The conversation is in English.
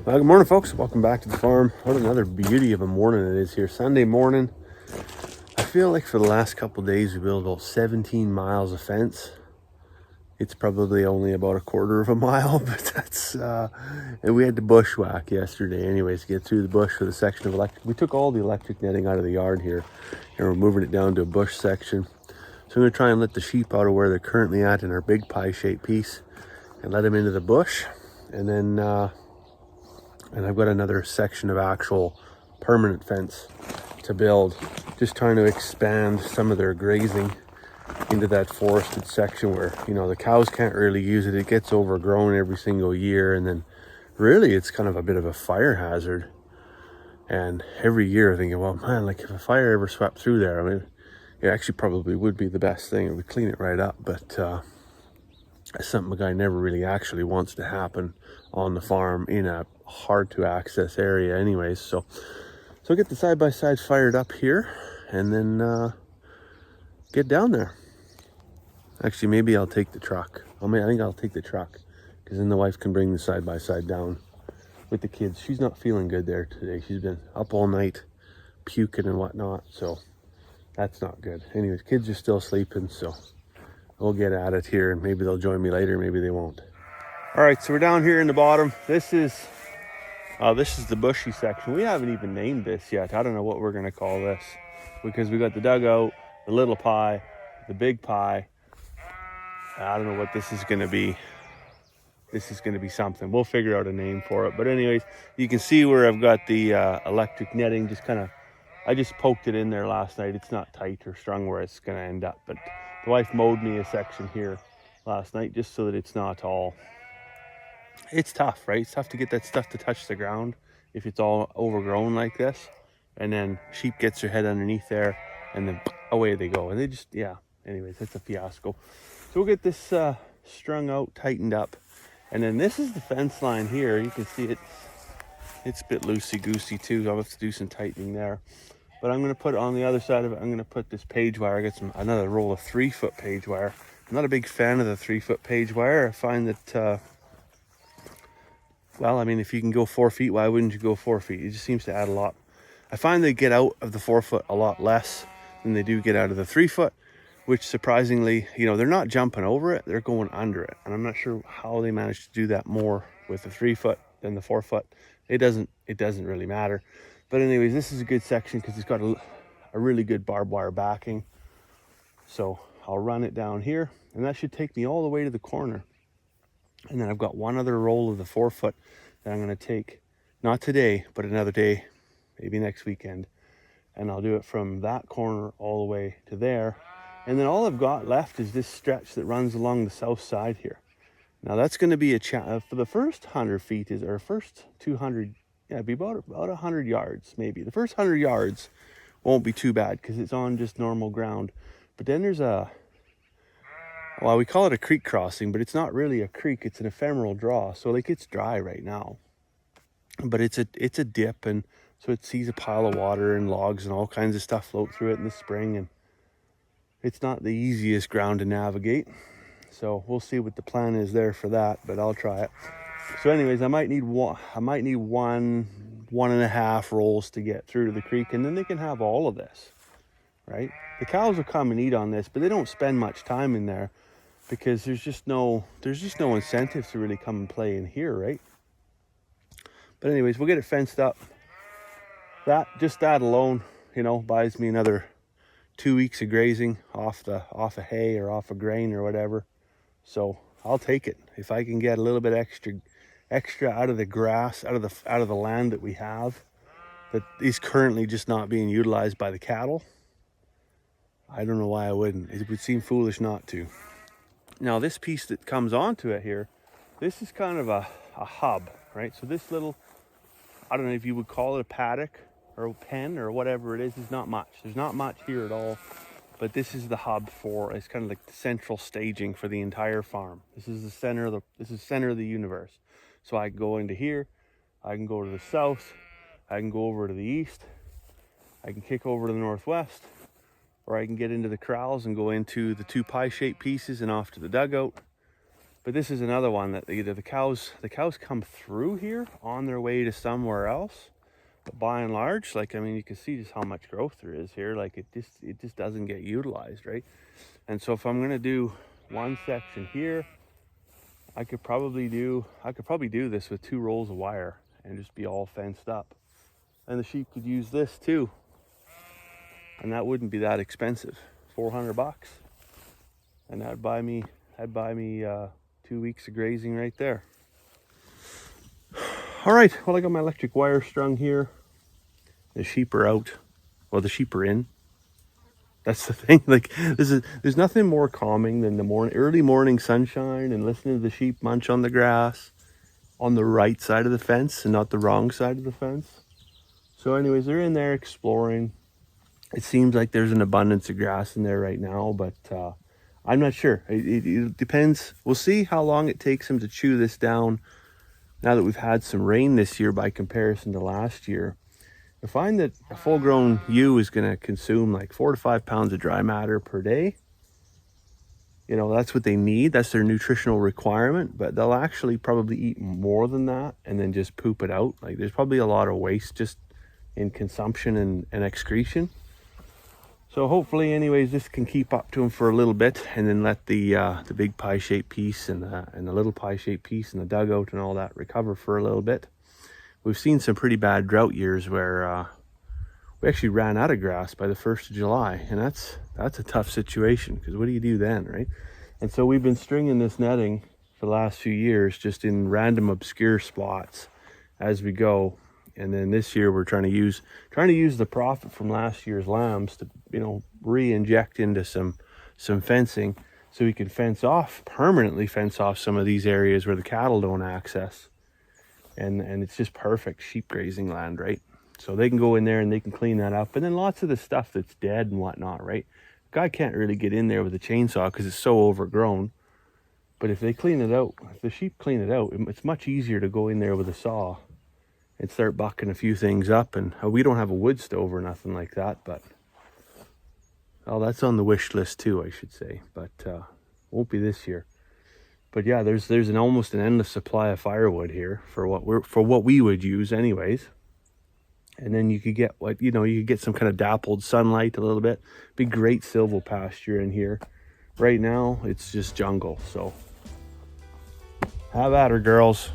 Good morning, folks. Welcome back to the farm. What another beauty of a morning it is here. Sunday morning. I feel like for the last couple of days we built about 17 miles of fence. It's probably only about a quarter of a mile, but that's and we had to bushwhack yesterday anyways to get through the bush with a section of electric. We took all the electric netting out of the yard here and we're moving it down to a bush section. So I'm going to try and let the sheep out of where they're currently at in our big pie-shaped piece and let them into the bush. And then and I've got another section of actual permanent fence to build, just trying to expand some of their grazing into that forested section where, you know, the cows can't really use it. It gets overgrown every single year, and then really it's kind of a bit of a fire hazard. And every year I'm thinking, well, man, like if a fire ever swept through there, I mean, it actually probably would be the best thing. It would clean it right up, but it's something a guy never really actually wants to happen on the farm in a hard to access area anyways. So I'll get the side-by-side fired up here and then get down there. Actually, maybe I'll take the truck. I think I'll take the truck because then the wife can bring the side-by-side down with the kids. She's not feeling good there today. She's been up all night puking and whatnot, so that's not good. Anyways, kids are still sleeping, so we'll get at it here and maybe they'll join me later, maybe they won't. All right, so we're down here in the bottom. This is the bushy section. We haven't even named this yet. I don't know what we're gonna call this because we got the dugout, the little pie, the big pie. I don't know what this is gonna be. This is gonna be something. We'll figure out a name for it. But anyways, you can see where I've got the electric netting I just poked it in there last night. It's not tight or strung where it's gonna end up, but the wife mowed me a section here last night just so that it's not all, it's tough, right? It's tough to get that stuff to touch the ground if it's all overgrown like this. And then sheep gets their head underneath there and then away they go. And they just, yeah, anyways, it's a fiasco. So we'll get this strung out, tightened up. And then this is the fence line here. You can see it's a bit loosey-goosey too. I'll have to do some tightening there. But I'm going to put on the other side of it, I'm going to put this page wire. I got another roll of 3-foot page wire. I'm not a big fan of the 3-foot page wire. I find that, well, I mean, if you can go 4 feet, why wouldn't you go 4 feet? It just seems to add a lot. I find they get out of the 4-foot a lot less than they do get out of the 3-foot, which surprisingly, you know, they're not jumping over it, they're going under it. And I'm not sure how they manage to do that more with the 3-foot than the 4-foot. It doesn't really matter. But anyways, this is a good section because it's got a really good barbed wire backing. So I'll run it down here and that should take me all the way to the corner. And then I've got one other roll of the 4-foot that I'm going to take, not today, but another day, maybe next weekend. And I'll do it from that corner all the way to there. And then all I've got left is this stretch that runs along the south side here. Now that's going to be for the first 100 feet or first 200, yeah, it'd be about 100 yards maybe. The first 100 yards won't be too bad because it's on just normal ground. But then there's well, we call it a creek crossing, but it's not really a creek. It's an ephemeral draw. So like it's dry right now, but it's a dip. And so it sees a pile of water and logs and all kinds of stuff float through it in the spring. And it's not the easiest ground to navigate. So we'll see what the plan is there for that, but I'll try it. So anyways, I might need one and a half rolls to get through to the creek, and then they can have all of this, right? The cows will come and eat on this, but they don't spend much time in there because there's just no incentive to really come and play in here, right? But anyways, we'll get it fenced up. That alone, you know, buys me another 2 weeks of grazing off of hay or off of grain or whatever. So I'll take it if I can get a little bit extra out of the grass, out of the land that we have that is currently just not being utilized by the cattle. I don't know why I wouldn't. It would seem foolish not to. Now this piece that comes onto it here, this is kind of a hub, right? So this little, I don't know if you would call it a paddock or a pen or whatever it is not much. There's not much here at all. But this is the hub it's kind of like the central staging for the entire farm. This is the center of the universe. So I can go into here, I can go to the south, I can go over to the east, I can kick over to the northwest, or I can get into the corrals and go into the 2 pie-shaped pieces and off to the dugout. But this is another one that either the cows come through here on their way to somewhere else. But by and large, like, I mean, you can see just how much growth there is here. Like it just doesn't get utilized, right? And so if I'm gonna do one section here, I could probably do this with 2 rolls of wire and just be all fenced up. And the sheep could use this too. And that wouldn't be that expensive. $400. And that'd buy me 2 weeks of grazing right there. All right, well, I got my electric wire strung here. The sheep are out. Well, the sheep are in. That's the thing. Like, there's nothing more calming than the early morning sunshine and listening to the sheep munch on the grass on the right side of the fence and not the wrong side of the fence. So anyways, they're in there exploring. It seems like there's an abundance of grass in there right now, but I'm not sure. It depends. We'll see how long it takes them to chew this down now that we've had some rain this year by comparison to last year. I find that a full-grown ewe is going to consume like 4 to 5 pounds of dry matter per day. You know, that's what they need. That's their nutritional requirement. But they'll actually probably eat more than that and then just poop it out. Like, there's probably a lot of waste just in consumption and excretion. So hopefully, anyways, this can keep up to them for a little bit, and then let the big pie-shaped piece and the little pie-shaped piece and the dugout and all that recover for a little bit. We've seen some pretty bad drought years where we actually ran out of grass by the 1st of July, and that's a tough situation, because what do you do then, right? And so we've been stringing this netting for the last few years just in random obscure spots as we go. And then this year we're trying to use the profit from last year's lambs to, you know, re-inject into some fencing, so we can permanently fence off some of these areas where the cattle don't access. And it's just perfect sheep grazing land, right? So they can go in there and they can clean that up. And then lots of the stuff that's dead and whatnot, right? Guy can't really get in there with a chainsaw because it's so overgrown. But if they clean it out, if the sheep clean it out, it's much easier to go in there with a saw and start bucking a few things up. And we don't have a wood stove or nothing like that, but that's on the wish list too, I should say. But won't be this year. But yeah, there's almost an endless supply of firewood here for what we would use anyways. And then you could get you could get some kind of dappled sunlight a little bit. Be great silvopasture in here. Right now it's just jungle. So have at her, girls.